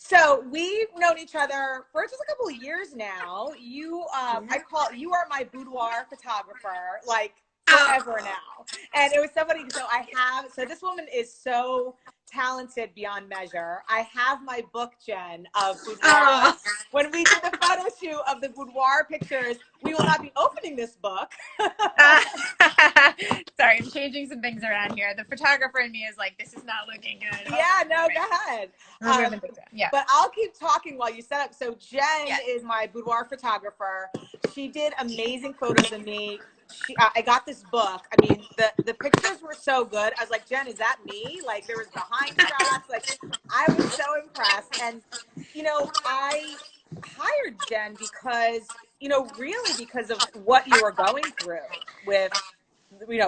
So we've known each other for just a couple of years now. You are my boudoir photographer, like forever now. And it was somebody, so this woman is so talented beyond measure. I have my book, Jen, of boudoir. When we do the photo shoot of the boudoir pictures, we will not be opening this book. Sorry, I'm changing some things around here. The photographer in me is like, this is not looking good. Yeah, no, go ahead. Yeah. But I'll keep talking while you set up. So Jen is my boudoir photographer. She did amazing photos of me. I got this book. I mean, the pictures were so good. I was like, Jen, is that me? Like, there was behind shots. Like, I was so impressed. And, I hired Jen because, really because of what you were going through with,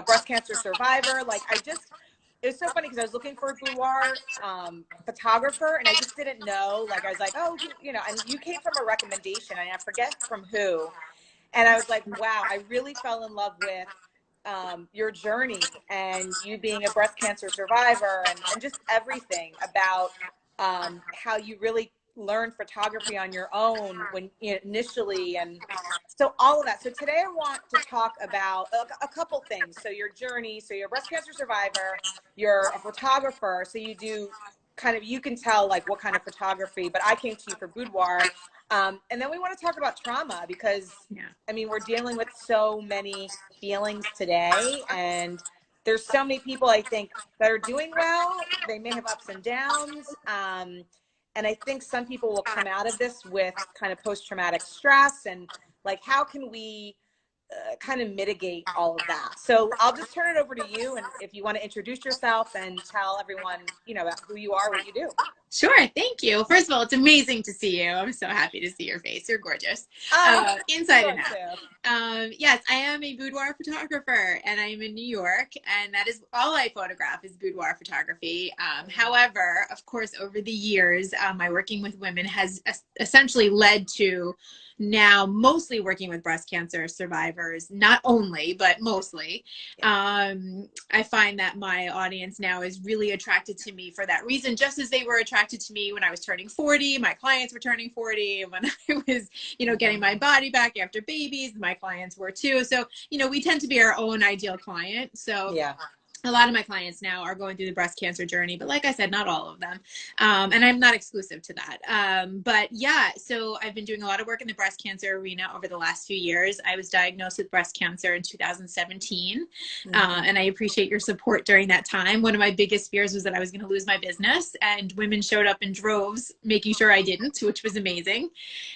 breast cancer survivor. Like, it was so funny because I was looking for a boudoir photographer, and I just didn't know. Like, I was like, oh, and you came from a recommendation, and I forget from who. And I was like, wow, I really fell in love with your journey and you being a breast cancer survivor and just everything about how you really learned photography on your own when initially, and so all of that. So today I want to talk about a couple things. So your journey, so you're a breast cancer survivor, you're a photographer, so you do you can tell like what kind of photography, but I came to you for boudoir. And then we want to talk about trauma because I mean, we're dealing with so many feelings today, and there's so many people I think that are doing well. They may have ups and downs. And I think some people will come out of this with kind of post-traumatic stress, and like, how can we kind of mitigate all of that? So I'll just turn it over to you. And if you want to introduce yourself and tell everyone, about who you are, what you do. Sure. Thank you. First of all, it's amazing to see you. I'm so happy to see your face. You're gorgeous. Inside and out. Yes, I am a boudoir photographer, and I'm in New York, and that is all I photograph is boudoir photography. However, of course, over the years, my working with women has essentially led to now mostly working with breast cancer survivors, not only, but mostly. I find that my audience now is really attracted to me for that reason, just as they were attracted to me when I was turning 40. My clients were turning 40. When I was, getting my body back after babies, my clients were too. So, we tend to be our own ideal client. So yeah. A lot of my clients now are going through the breast cancer journey, but like I said, not all of them. And I'm not exclusive to that. But yeah, so I've been doing a lot of work in the breast cancer arena over the last few years. I was diagnosed with breast cancer in 2017. And I appreciate your support during that time. One of my biggest fears was that I was going to lose my business, and women showed up in droves, making sure I didn't, which was amazing.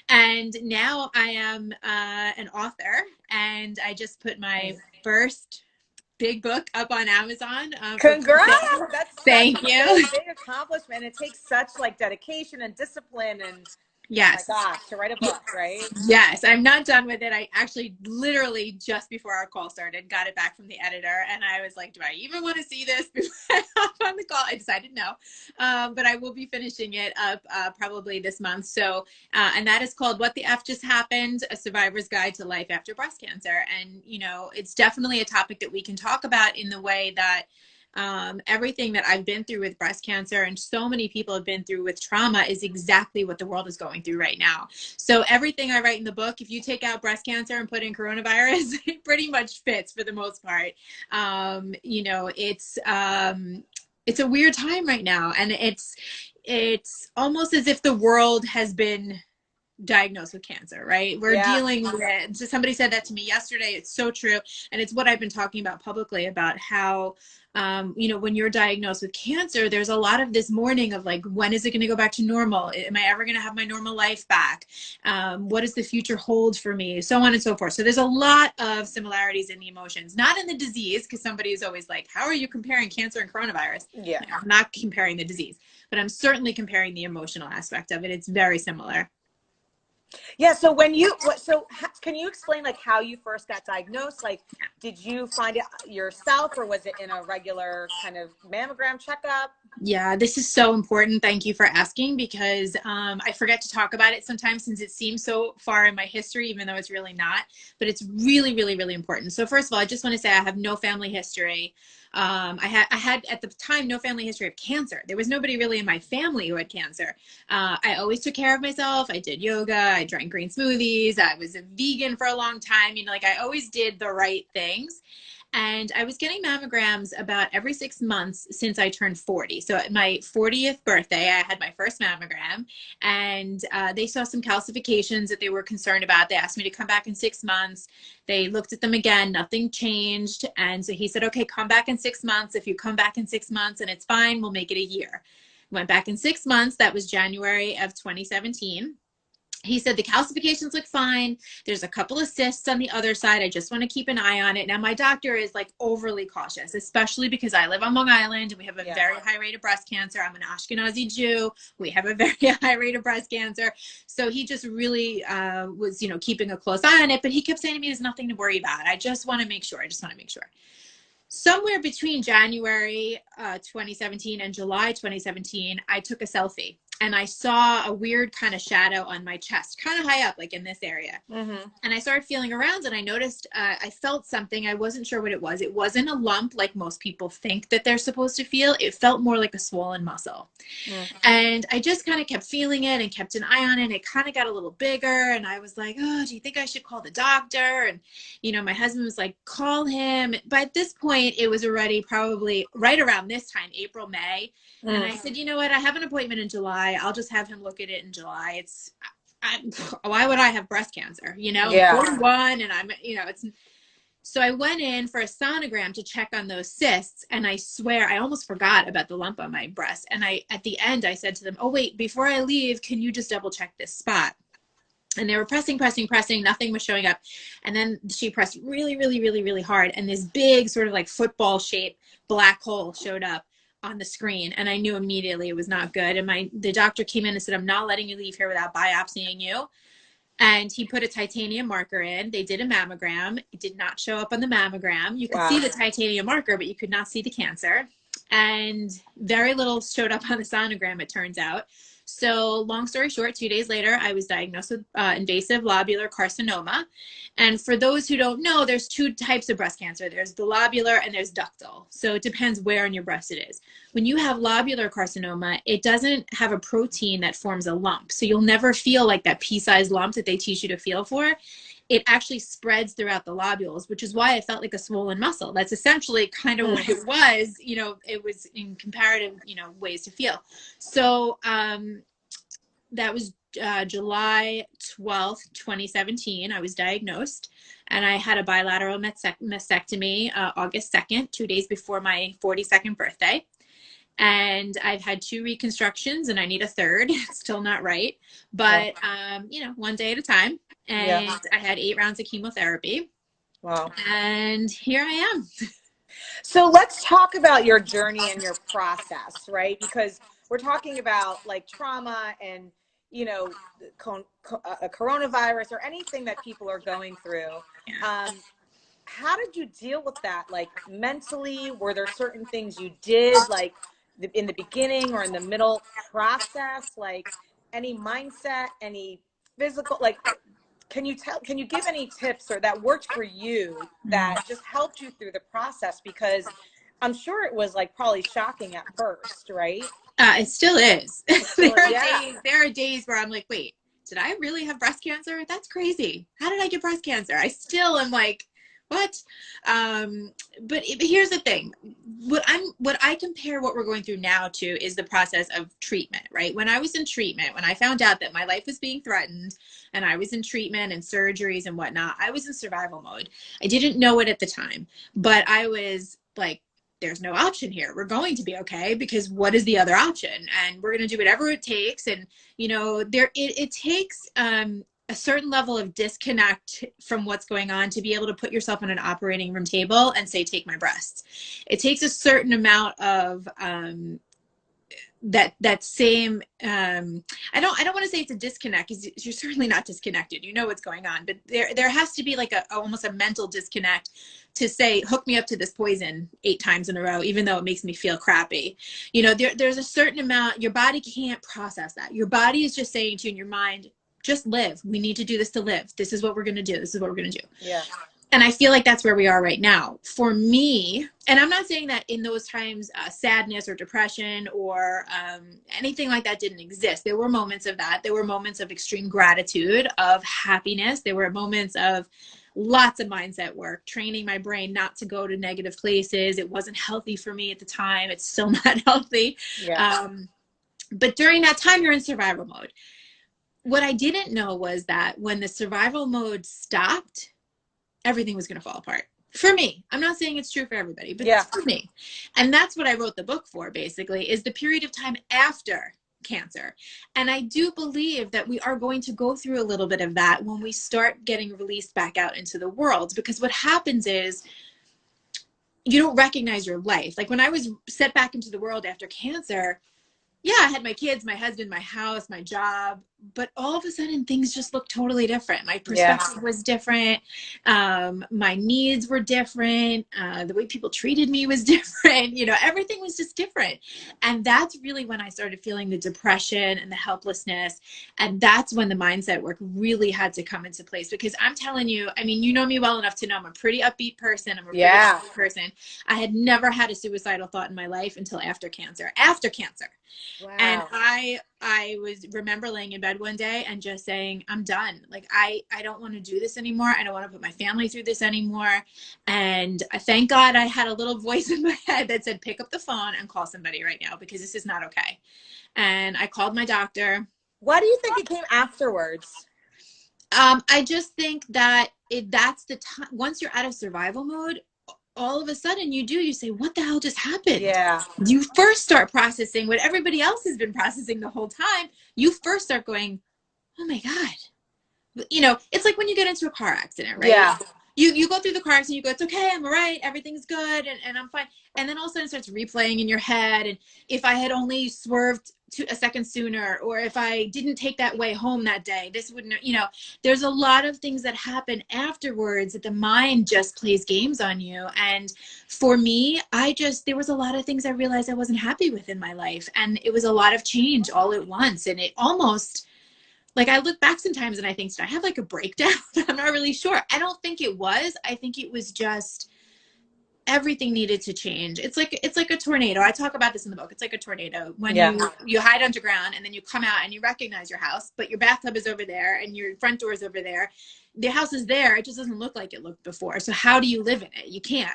And now I am an author, and I just put my first big book up on Amazon. Congrats! Thank you. A big accomplishment. It takes such like dedication and discipline, and yes, oh my gosh, to write a book, right? Yes, I'm not done with it. I actually literally just before our call started got it back from the editor, and I was like, do I even want to see this before I hop on the call? I decided no, but I will be finishing it up probably this month. So, and that is called What the F Just Happened, A Survivor's Guide to Life After Breast Cancer. And, it's definitely a topic that we can talk about in the way that everything that I've been through with breast cancer and so many people have been through with trauma is exactly what the world is going through right now. So everything I write in the book, if you take out breast cancer and put in coronavirus, it pretty much fits for the most part. It's a weird time right now, and it's almost as if the world has been diagnosed with cancer, right? We're dealing with, so somebody said that to me yesterday. It's so true. And it's what I've been talking about publicly about how, when you're diagnosed with cancer, there's a lot of this mourning of like, when is it going to go back to normal? Am I ever going to have my normal life back? What does the future hold for me? So on and so forth. So there's a lot of similarities in the emotions, not in the disease, because somebody is always like, how are you comparing cancer and coronavirus? Yeah. I'm not comparing the disease, but I'm certainly comparing the emotional aspect of it. It's very similar. Yeah. So can you explain like how you first got diagnosed? Like, did you find it yourself, or was it in a regular kind of mammogram checkup? Yeah, this is so important. Thank you for asking, because I forget to talk about it sometimes since it seems so far in my history, even though it's really not, but it's really, really, really important. So first of all, I just want to say I have no family history I had at the time no family history of cancer. There was nobody really in my family who had cancer. I always took care of myself. I did yoga. I drank green smoothies. I was a vegan for a long time. You know, like I always did the right things. And I was getting mammograms about every 6 months since I turned 40. So at my 40th birthday, I had my first mammogram, and they saw some calcifications that they were concerned about. They asked me to come back in 6 months. They looked at them again, nothing changed. And so he said, okay, come back in 6 months. If you come back in 6 months and it's fine, we'll make it a year. Went back in 6 months. That was January of 2017. He said the calcifications look fine. There's a couple of cysts on the other side. I just want to keep an eye on it. Now, my doctor is like overly cautious, especially because I live on Long Island and we have a very high rate of breast cancer. I'm an Ashkenazi Jew. We have a very high rate of breast cancer. So he just really was, you know, keeping a close eye on it. But he kept saying to me, there's nothing to worry about. I just want to make sure. I just want to make sure. Somewhere between January 2017 and July 2017, I took a selfie. And I saw a weird kind of shadow on my chest, kind of high up, like in this area. And I started feeling around and I noticed, I felt something. I wasn't sure what it was. It wasn't a lump like most people think that they're supposed to feel. It felt more like a swollen muscle. And I just kind of kept feeling it and kept an eye on it. And it kind of got a little bigger. And I was like, oh, do you think I should call the doctor? And, you know, my husband was like, call him. But at this point, it was already probably right around this time, April, May. And I said, you know what? I have an appointment in July. I'll just have him look at it in July. Why would I have breast cancer? You know, I'm 41 and I'm, you know, so I went in for a sonogram to check on those cysts. And I swear I almost forgot about the lump on my breast. And at the end, I said to them, oh, wait, before I leave, can you just double check this spot? And they were pressing. Nothing was showing up. And then she pressed really, really, really, really hard. And this big sort of like football shaped black hole showed up on the screen, and I knew immediately it was not good. And the doctor came in and said, I'm not letting you leave here without biopsying you. And he put a titanium marker in. They did a mammogram. It did not show up on the mammogram. You could see the titanium marker, but you could not see the cancer. And very little showed up on the sonogram, it turns out. So long story short, 2 days later, I was diagnosed with invasive lobular carcinoma. And for those who don't know, there's two types of breast cancer. There's the lobular and there's ductal. So it depends where on your breast it is. When you have lobular carcinoma, it doesn't have a protein that forms a lump. So you'll never feel like that pea-sized lump that they teach you to feel for. It actually spreads throughout the lobules, which is why I felt like a swollen muscle. That's essentially kind of what it was. You know, it was in comparative, you know, ways to feel. So that was July 12th, 2017. I was diagnosed, and I had a bilateral mastectomy August 2nd, 2 days before my 42nd birthday. And I've had 2 reconstructions, and I need a third. It's still not right, but you know, one day at a time. And I had 8 rounds of chemotherapy. Wow. And here I am. So let's talk about your journey and your process, right? Because we're talking about like trauma and, you know, a coronavirus or anything that people are going through. How did you deal with that? Like mentally, were there certain things you did like in the beginning or in the middle process? Like any mindset, any physical, like, can you give any tips or that worked for you that just helped you through the process? Because I'm sure it was like probably shocking at first, right? It still is. There are days where I'm like, wait, did I really have breast cancer? That's crazy. How did I get breast cancer? I still am like, what? But here's the thing. What I compare what we're going through now to is the process of treatment, right? When I was in treatment, when I found out that my life was being threatened and I was in treatment and surgeries and whatnot, I was in survival mode. I didn't know it at the time, but I was like, there's no option here. We're going to be okay, because what is the other option? And we're going to do whatever it takes. And, you know, it takes a certain level of disconnect from what's going on to be able to put yourself on an operating room table and say, take my breasts. It takes a certain amount of that same I don't want to say it's a disconnect, because you're certainly not disconnected. You know what's going on, but there has to be like almost a mental disconnect to say, hook me up to this poison 8 times in a row, even though it makes me feel crappy. You know, there's a certain amount, your body can't process that. Your body is just saying to you in your mind, just live. We need to do this to live. This is what we're going to do. This is what we're going to do. Yeah. And I feel like that's where we are right now. For me, and I'm not saying that in those times, sadness or depression or anything like that didn't exist. There were moments of that. There were moments of extreme gratitude, of happiness. There were moments of lots of mindset work, training my brain not to go to negative places. It wasn't healthy for me at the time. It's still not healthy. Yeah. But during that time, you're in survival mode. What I didn't know was that when the survival mode stopped, everything was going to fall apart. For me. I'm not saying it's true for everybody, but it's for me. And that's what I wrote the book for, basically, is the period of time after cancer. And I do believe that we are going to go through a little bit of that when we start getting released back out into the world. Because what happens is you don't recognize your life. Like when I was set back into the world after cancer, yeah, I had my kids, my husband, my house, my job, but all of a sudden things just looked totally different. My perspective was different. My needs were different. The way people treated me was different. You know, everything was just different. And that's really when I started feeling the depression and the helplessness. And that's when the mindset work really had to come into place, because I'm telling you, I mean, you know me well enough to know I'm a pretty upbeat person. I'm a pretty upbeat person. I had never had a suicidal thought in my life until after cancer. Wow. And I remember laying in bed one day and just saying, I'm done. Like, I don't want to do this anymore. I don't want to put my family through this anymore. And I thank God I had a little voice in my head that said, pick up the phone and call somebody right now, because this is not okay. And I called my doctor. Why do you think it came afterwards? I just think that that's the time. Once you're out of survival mode, all of a sudden you say, what the hell just happened? Yeah. You first start processing what everybody else has been processing the whole time. You first start going, oh my God. You know, it's like when you get into a car accident, right? Yeah. You go through the car accident, you go, it's okay, I'm all right, everything's good, and I'm fine. And then all of a sudden it starts replaying in your head. And if I had only swerved a second sooner, or if I didn't take that way home that day, this wouldn't, you know, there's a lot of things that happen afterwards that the mind just plays games on you. And for me, there was a lot of things I realized I wasn't happy with in my life. And it was a lot of change all at once. And it almost, like, I look back sometimes and I think, did I have like a breakdown? I'm not really sure. I don't think it was. I think it was just everything needed to change. It's like a tornado. I talk about this in the book. It's like a tornado. When you hide underground and then you come out and you recognize your house, but your bathtub is over there and your front door is over there. The house is there. It just doesn't look like it looked before. So how do you live in it? You can't.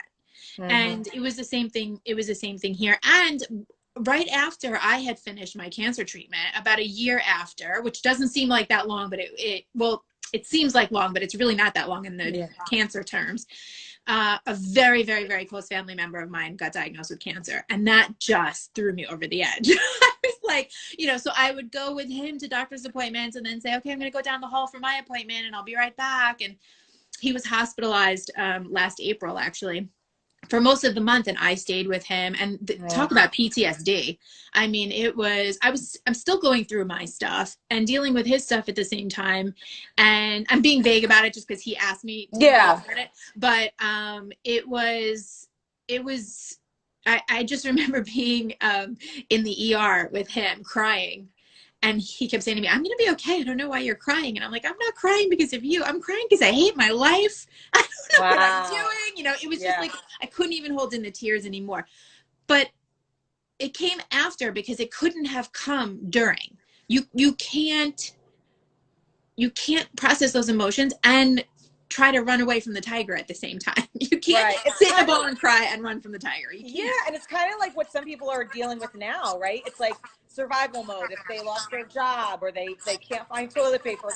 Mm-hmm. And it was the same thing. It was the same thing here. And right after I had finished my cancer treatment, about a year after, which doesn't seem like that long, but it seems like long, but it's really not that long in the cancer terms. A very, very, very close family member of mine got diagnosed with cancer. And that just threw me over the edge. I was like, you know, so I would go with him to doctor's appointments and then say, okay, I'm going to go down the hall for my appointment and I'll be right back. And he was hospitalized last April, actually, for most of the month, and I stayed with him. And talk about PTSD. I mean, I'm still going through my stuff and dealing with his stuff at the same time. And I'm being vague about it just because he asked me to talk about it. But I just remember being in the ER with him crying. And he kept saying to me, I'm going to be okay. I don't know why you're crying. And I'm like, I'm not crying because of you. I'm crying because I hate my life. I don't know what I'm doing. You know, it was just like, I couldn't even hold in the tears anymore. But it came after, because it couldn't have come during. You can't process those emotions and try to run away from the tiger at the same time. You can't sit in a ball and cry and run from the tiger. You can't. Yeah, and it's kind of like what some people are dealing with now, right? It's like survival mode. If they lost their job or they can't find toilet paper,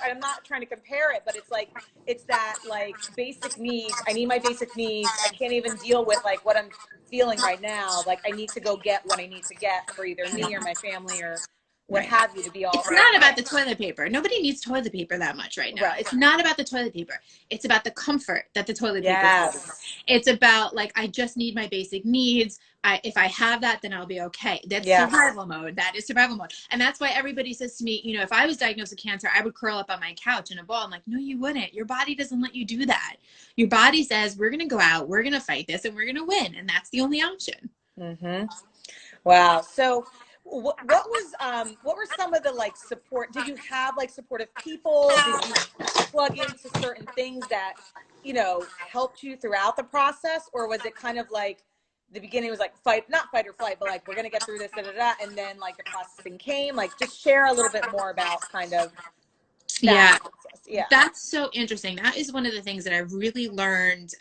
I'm not trying to compare it, but it's like, it's that like basic needs. I need my basic needs. I can't even deal with like what I'm feeling right now. Like I need to go get what I need to get for either me or my family or what have you to be all It's not about the toilet paper. Nobody needs toilet paper that much right now. It's not about the toilet paper. It's about the comfort that the toilet paper gives. It's about like, I just need my basic needs. If I have that, then I'll be okay. That's survival mode. That is survival mode. And that's why everybody says to me, you know, if I was diagnosed with cancer, I would curl up on my couch in a ball. I'm like, no, you wouldn't. Your body doesn't let you do that. Your body says, we're going to go out, we're going to fight this, and we're going to win. And that's the only option. Mm-hmm. Wow. So what were some of the like support? Did you have like supportive people? Did you plug into certain things that, you know, helped you throughout the process? Or was it kind of like the beginning was like not fight or flight, but like, we're going to get through this, da, da, da, and then like the processing came? Like, just share a little bit more about kind of that process. Yeah. That's so interesting. That is one of the things that I really learned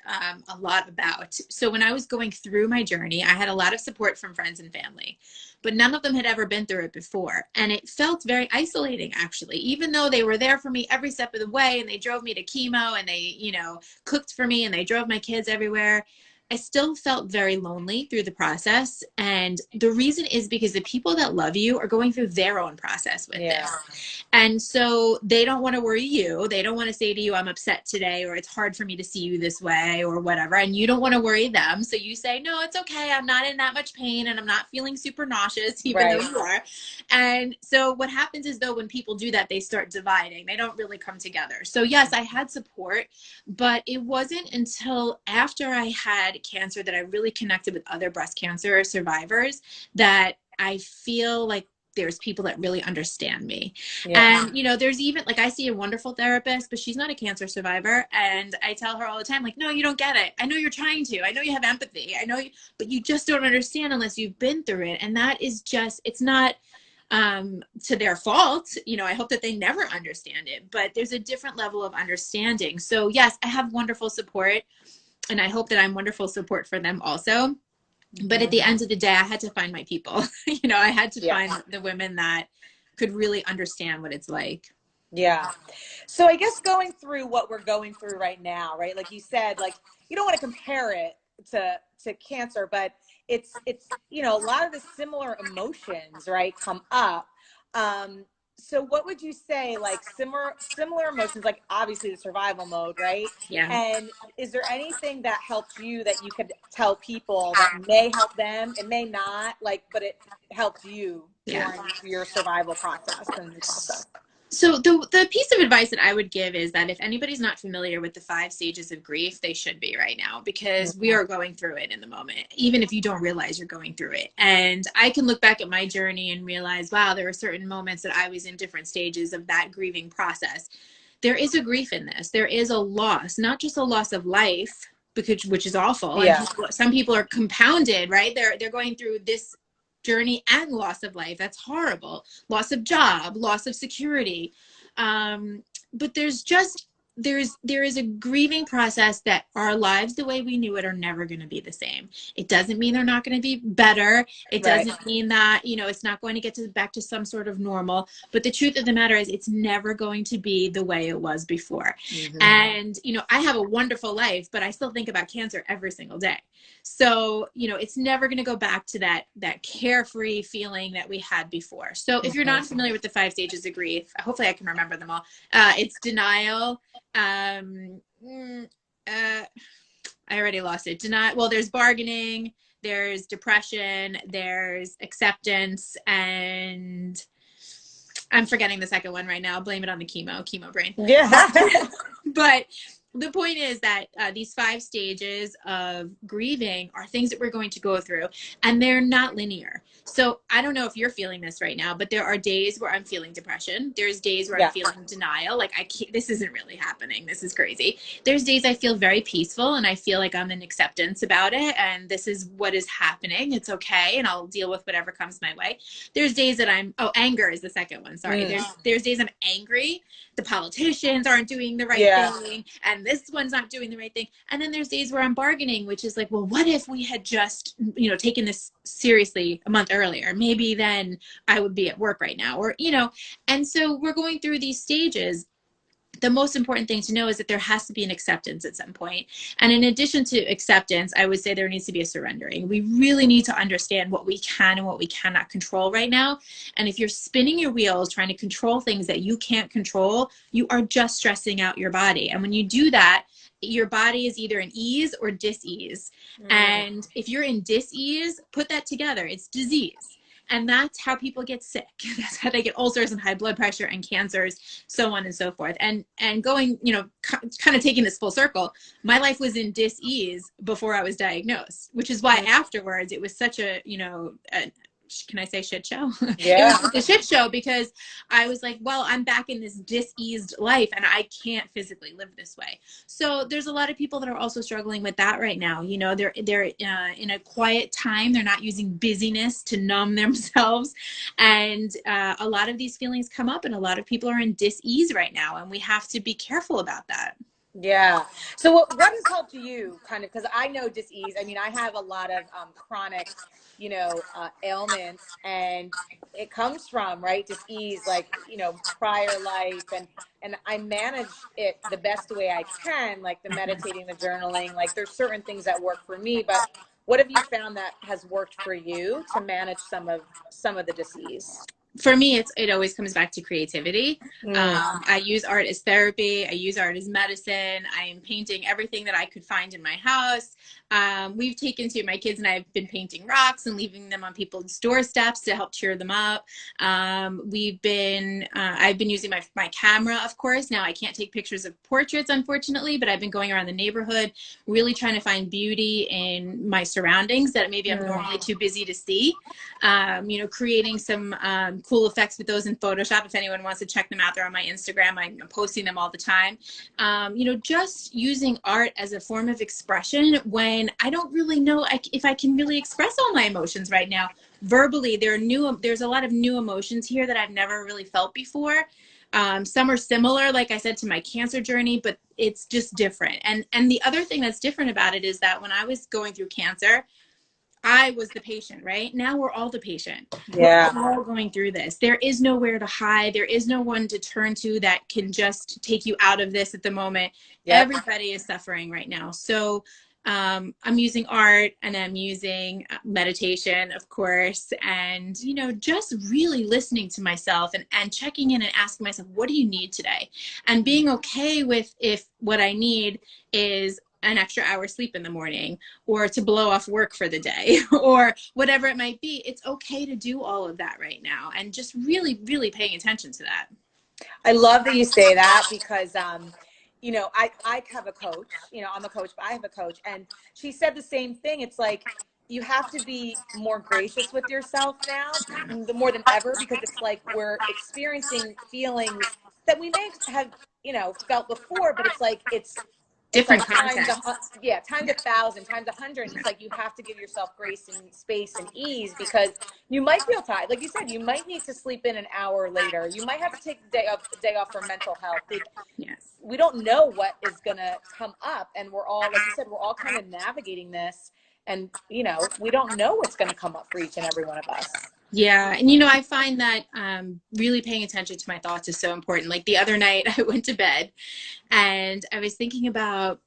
a lot about. So when I was going through my journey, I had a lot of support from friends and family, but none of them had ever been through it before. And it felt very isolating, actually, even though they were there for me every step of the way, and they drove me to chemo, and they, you know, cooked for me, and they drove my kids everywhere. I still felt very lonely through the process. And the reason is because the people that love you are going through their own process with this. And so they don't want to worry you. They don't want to say to you, I'm upset today, or it's hard for me to see you this way, or whatever. And you don't want to worry them. So you say, no, it's okay. I'm not in that much pain, and I'm not feeling super nauseous, even though you are. And so what happens is, though, when people do that, they start dividing. They don't really come together. So yes, I had support, but it wasn't until after I had cancer that I really connected with other breast cancer survivors, that I feel like there's people that really understand me. And, you know, there's even like, I see a wonderful therapist, but she's not a cancer survivor. And I tell her all the time, like, no, you don't get it. I know you're trying to, I know you have empathy. I know you, but you just don't understand unless you've been through it. And that is just, it's not to their fault. You know, I hope that they never understand it, but there's a different level of understanding. So yes, I have wonderful support, and I hope that I'm wonderful support for them also. But at the end of the day, I had to find my people. You know, I had to find the women that could really understand what it's like. Yeah. So I guess going through what we're going through right now, right? Like you said, like, you don't want to compare it to cancer, but it's, you know, a lot of the similar emotions, right, come up. So what would you say, like similar emotions, like obviously the survival mode, right? Yeah. And is there anything that helped you that you could tell people that may help them, it may not, like, but it helped you during your survival process and the process? So the piece of advice that I would give is that if anybody's not familiar with the 5 stages of grief, they should be right now, because we are going through it in the moment, even if you don't realize you're going through it. And I can look back at my journey and realize, wow, there were certain moments that I was in different stages of that grieving process. There is a grief in this. There is a loss, not just a loss of life, because, which is awful. Yeah. And some people are compounded, right? They're going through this journey and loss of life. That's horrible. Loss of job, loss of security. But there is a grieving process that our lives, the way we knew it, are never going to be the same. It doesn't mean they're not going to be better. It doesn't mean that, you know, it's not going to get back to some sort of normal. But the truth of the matter is, it's never going to be the way it was before. And, you know, I have a wonderful life, but I still think about cancer every single day. So, you know, it's never going to go back to that carefree feeling that we had before. So if you're not familiar with the 5 stages of grief, hopefully I can remember them all. It's denial. I already lost it. Well, there's bargaining, there's depression, there's acceptance, and I'm forgetting the second one right now. Blame it on the chemo brain. Yeah. But the point is that these 5 stages of grieving are things that we're going to go through, and they're not linear. So I don't know if you're feeling this right now, but there are days where I'm feeling depression. There's days where I'm feeling denial. Like, this isn't really happening. This is crazy. There's days I feel very peaceful, and I feel like I'm in acceptance about it, and this is what is happening. It's okay, and I'll deal with whatever comes my way. There's days that anger is the second one. Sorry. There's days I'm angry. The politicians aren't doing the right thing, and this one's not doing the right thing. And then there's days where I'm bargaining, which is like, well, what if we had just, you know, taken this seriously a month earlier? Maybe then I would be at work right now, or, you know. And so we're going through these stages. The most important thing to know is that there has to be an acceptance at some point. And in addition to acceptance, I would say there needs to be a surrendering. We really need to understand what we can and what we cannot control right now. And if you're spinning your wheels trying to control things that you can't control, you are just stressing out your body. And when you do that, your body is either in ease or dis-ease. And if you're in dis-ease, put that together. It's disease. And that's how people get sick. That's how they get ulcers and high blood pressure and cancers, so on and so forth. And going, you know, kind of taking this full circle, my life was in dis-ease before I was diagnosed, which is why afterwards it was such a, you know, can I say shit show? Yeah. It was like a shit show because I was like, well, I'm back in this diseased life and I can't physically live this way. So there's a lot of people that are also struggling with that right now. You know, they're in a quiet time. They're not using busyness to numb themselves. And a lot of these feelings come up, and a lot of people are in dis-ease right now. And we have to be careful about that. Yeah. So what has helped you kind of, because I know dis-ease, I mean, I have a lot of chronic, you know, ailments, and it comes from, right, dis-ease, like, you know, prior life, and I manage it the best way I can, like the meditating, the journaling, like there's certain things that work for me, but what have you found that has worked for you to manage some of the dis-ease? For me, it always comes back to creativity. I use art as therapy. I use art as medicine. I am painting everything that I could find in my house. We've taken to, my kids and I have been painting rocks and leaving them on people's doorsteps to help cheer them up. I've been using my camera, of course. Now I can't take pictures of portraits, unfortunately, but I've been going around the neighborhood, really trying to find beauty in my surroundings that maybe I'm normally too busy to see. You know, creating some cool effects with those in Photoshop. If anyone wants to check them out, they're on my Instagram. I'm posting them all the time. You know, just using art as a form of expression when I don't really know if I can really express all my emotions right now. Verbally, there's a lot of new emotions here that I've never really felt before. Some are similar, like I said, to my cancer journey, but it's just different. And the other thing that's different about it is that when I was going through cancer, I was the patient, right? Now we're all the patient. Yeah. We're all going through this. There is nowhere to hide. There is no one to turn to that can just take you out of this at the moment. Yep. Everybody is suffering right now. So I'm using art, and I'm using meditation, of course, and, you know, just really listening to myself and checking in and asking myself, what do you need today? And being okay with if what I need is an extra hour sleep in the morning, or to blow off work for the day, or whatever it might be. It's okay to do all of that right now, and just really, really paying attention to that. I love that you say that, because you know, I have a coach, you know, I'm a coach, but I have a coach, and she said the same thing. It's like, you have to be more gracious with yourself now, more than ever, because it's like we're experiencing feelings that we may have, you know, felt before, but it's like different like times times 1,000, times 100. It's like you have to give yourself grace and space and ease, because you might feel tired. Like you said, you might need to sleep in an hour later. You might have to take the day off for mental health. Yes. We don't know what is going to come up, and we're all, like you said, we're all kind of navigating this, and, you know, we don't know what's going to come up for each and every one of us. Yeah. And, you know, I find that really paying attention to my thoughts is so important. Like the other night I went to bed and I was thinking about,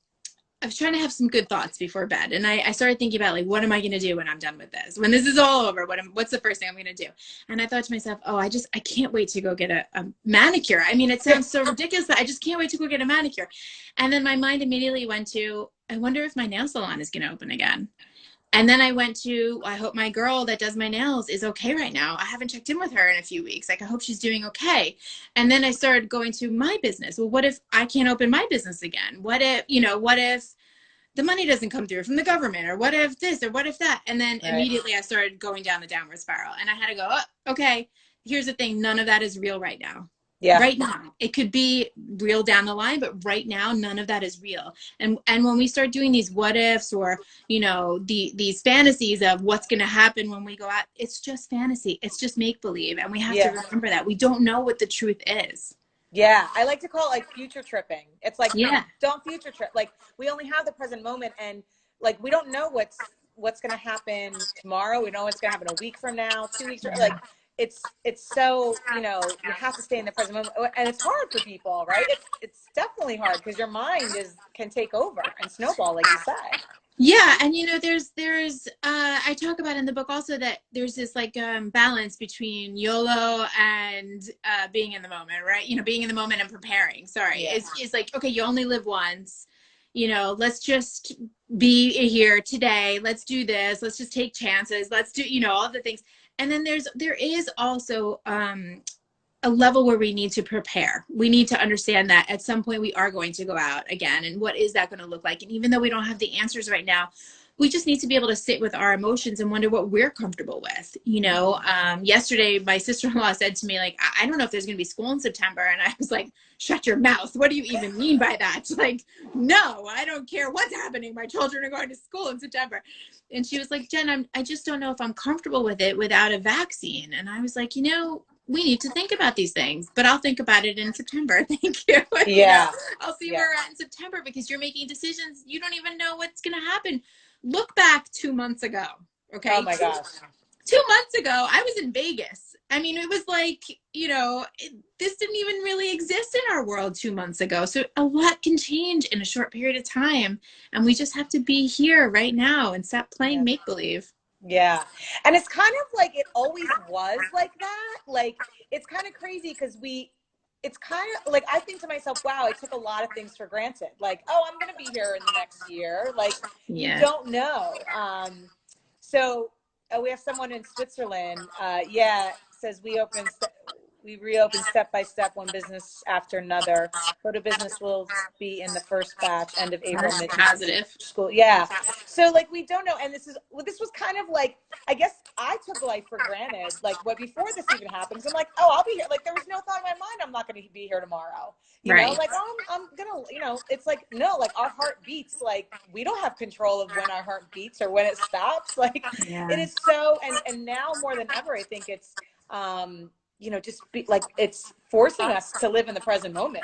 I was trying to have some good thoughts before bed. And I started thinking about, like, what am I going to do when I'm done with this? When this is all over, what's the first thing I'm going to do? And I thought to myself, oh, I can't wait to go get a manicure. I mean, it sounds so ridiculous, but I just can't wait to go get a manicure. And then my mind immediately went to, I wonder if my nail salon is going to open again. And then I went to, I hope my girl that does my nails is okay right now. I haven't checked in with her in a few weeks. Like, I hope she's doing okay. And then I started going to my business. Well, what if I can't open my business again? What if the money doesn't come through from the government, or what if this, or what if that? And then immediately I started going down the downward spiral, and I had to go, oh, okay, here's the thing. None of that is real right now. Yeah. Right now. It could be real down the line, but right now, none of that is real. And when we start doing these what ifs, or, you know, these fantasies of what's going to happen when we go out, it's just fantasy. It's just make believe. And we have to remember that we don't know what the truth is. Yeah. I like to call it like future tripping. It's like, don't future trip. Like, we only have the present moment, and like, we don't know what's going to happen tomorrow. We know what's going to happen a week from now, 2 weeks from, like, it's so, you know, you have to stay in the present moment, and it's hard for people, right? It's definitely hard, because your mind can take over and snowball, like you said. Yeah. And, you know, there's I talk about in the book also that there's this like balance between YOLO and being in the moment, right? You know, being in the moment and preparing. Sorry. Yeah. It's like, okay, you only live once. You know, let's just be here today. Let's do this. Let's just take chances. Let's do, you know, all the things. And then there is also a level where we need to prepare. We need to understand that at some point we are going to go out again. And what is that going to look like? And even though we don't have the answers right now, we just need to be able to sit with our emotions and wonder what we're comfortable with. You know, yesterday my sister-in-law said to me, like, I don't know if there's going to be school in September. And I was like, shut your mouth. What do you even mean by that? Like, no, I don't care what's happening. My children are going to school in September. And she was like, Jen, I just don't know if I'm comfortable with it without a vaccine. And I was like, you know, we need to think about these things, but I'll think about it in September. Thank you. Yeah. You know, I'll see where we're at in September, because you're making decisions. You don't even know what's going to happen. Look back 2 months ago. Okay. Oh my gosh. 2 months ago, I was in Vegas. I mean, it was like, you know, this didn't even really exist in our world 2 months ago. So a lot can change in a short period of time. And we just have to be here right now and stop playing make-believe. Yeah. And it's kind of like it always was like that. Like, it's kind of crazy because it's kind of like, I think to myself, wow, I took a lot of things for granted. Like, oh, I'm going to be here in the next year. Like, you don't know. So we have someone in Switzerland. Says we reopen step by step, one business after another. Photo business will be in the first batch, end of April. Positive. School. Yeah. So like, we don't know. And this was kind of like, I guess I took life for granted. Like, before this even happens, I'm like, oh, I'll be here. Like, there was no thought in my mind I'm not going to be here tomorrow. You know, like, oh, I'm going to, you know, it's like, no, like, our heart beats. Like, we don't have control of when our heart beats or when it stops. Like, it is so, and now more than ever, I think it's, you know, just be like, it's forcing us to live in the present moment.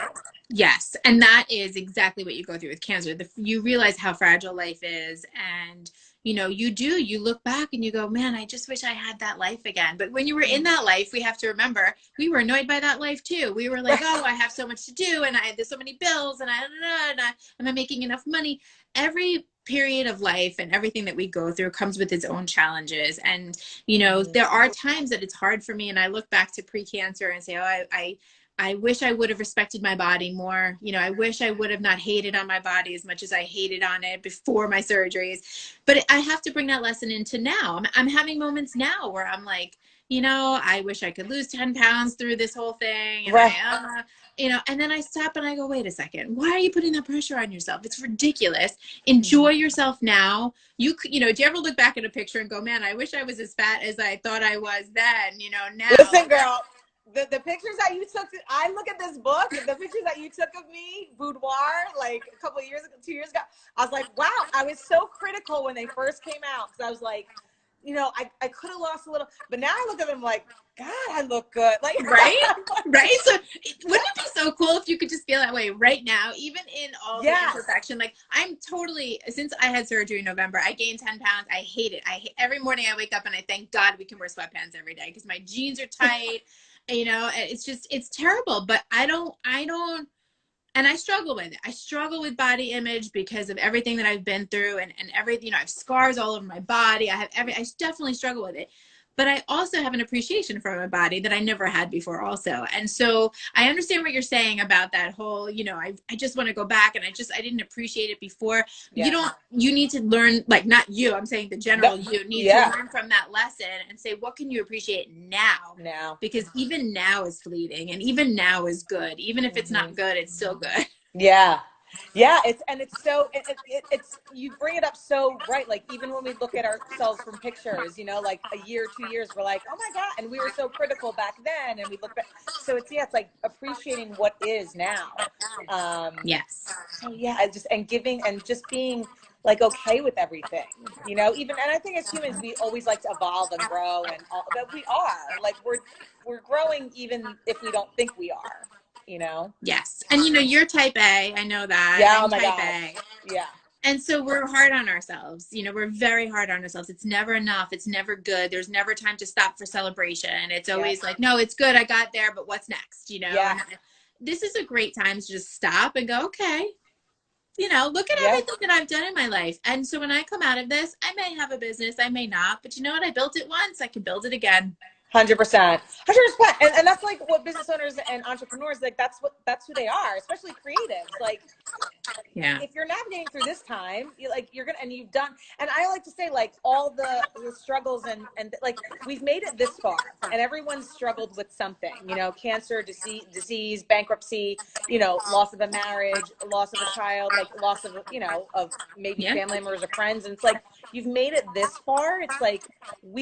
Yes. And that is exactly what you go through with cancer. You realize how fragile life is. And, you know, you look back and you go, man, I just wish I had that life again. But when you were in that life, we have to remember, we were annoyed by that life too. We were like, oh, I have so much to do. And there's so many bills and am I making enough money? Every period of life and everything that we go through comes with its own challenges. And, you know, there are times that it's hard for me. And I look back to pre-cancer and say, oh, I wish I would have respected my body more. You know, I wish I would have not hated on my body as much as I hated on it before my surgeries. But I have to bring that lesson into now. I'm having moments now where I'm like, you know, I wish I could lose 10 pounds through this whole thing. And you know, and then I stop and I go, wait a second, why are you putting that pressure on yourself? It's ridiculous. Enjoy yourself now. You know, do you ever look back at a picture and go, man, I wish I was as fat as I thought I was then, you know, now. Listen, girl, the pictures that you took, I look at this book, the pictures that you took of me, Boudoir, like a couple of years ago, 2 years ago, I was like, wow, I was so critical when they first came out. Cause I was like, you know, I could have lost a little, but now I look at them like, God, I look good. Like, right? So wouldn't it be so cool if you could just feel that way right now, even in all the imperfection? Like, I'm totally, since I had surgery in November, I gained 10 pounds. I hate it. Every morning I wake up and I thank God we can wear sweatpants every day because my jeans are tight. You know, it's terrible, but I don't, and I struggle with it. I struggle with body image because of everything that I've been through and everything, you know, I have scars all over my body. I definitely struggle with it. But I also have an appreciation for my body that I never had before also. And so I understand what you're saying about that whole, you know, I just want to go back and I didn't appreciate it before. You need to learn, like, not you, I'm saying the general you need to learn from that lesson and say, what can you appreciate now? Because even now is fleeting and even now is good. Even if it's not good, it's still good. Yeah, it's so, it's, you bring it up so right. Like, even when we look at ourselves from pictures, you know, like a year, 2 years, we're like, oh my God. And we were so critical back then. And we look back. So it's like appreciating what is now. Yes. So yeah, and giving and just being like, okay with everything, you know, and I think as humans, we always like to evolve and grow but we are like, we're growing even if we don't think we are. You know? Yes. And you know, you're type A. I know that. Yeah. I'm type A. Yeah. And so we're hard on ourselves. You know, we're very hard on ourselves. It's never enough. It's never good. There's never time to stop for celebration. It's always like, no, it's good. I got there, but what's next? You know? Yeah. This is a great time to just stop and go, okay, you know, look at everything that I've done in my life. And so when I come out of this, I may have a business, I may not, but you know what? I built it once. I can build it again. 100%. 100%. And that's like what business owners and entrepreneurs, like that's who they are, especially creatives. Like, yeah, if you're navigating through this time, you're gonna, and you've done, and I like to say, like, all the struggles and like, we've made it this far, and everyone's struggled with something, you know, cancer, disease, bankruptcy, you know, loss of a marriage, loss of a child, like loss of, you know, of maybe yeah. family members or friends. And it's like, you've made it this far. It's like, we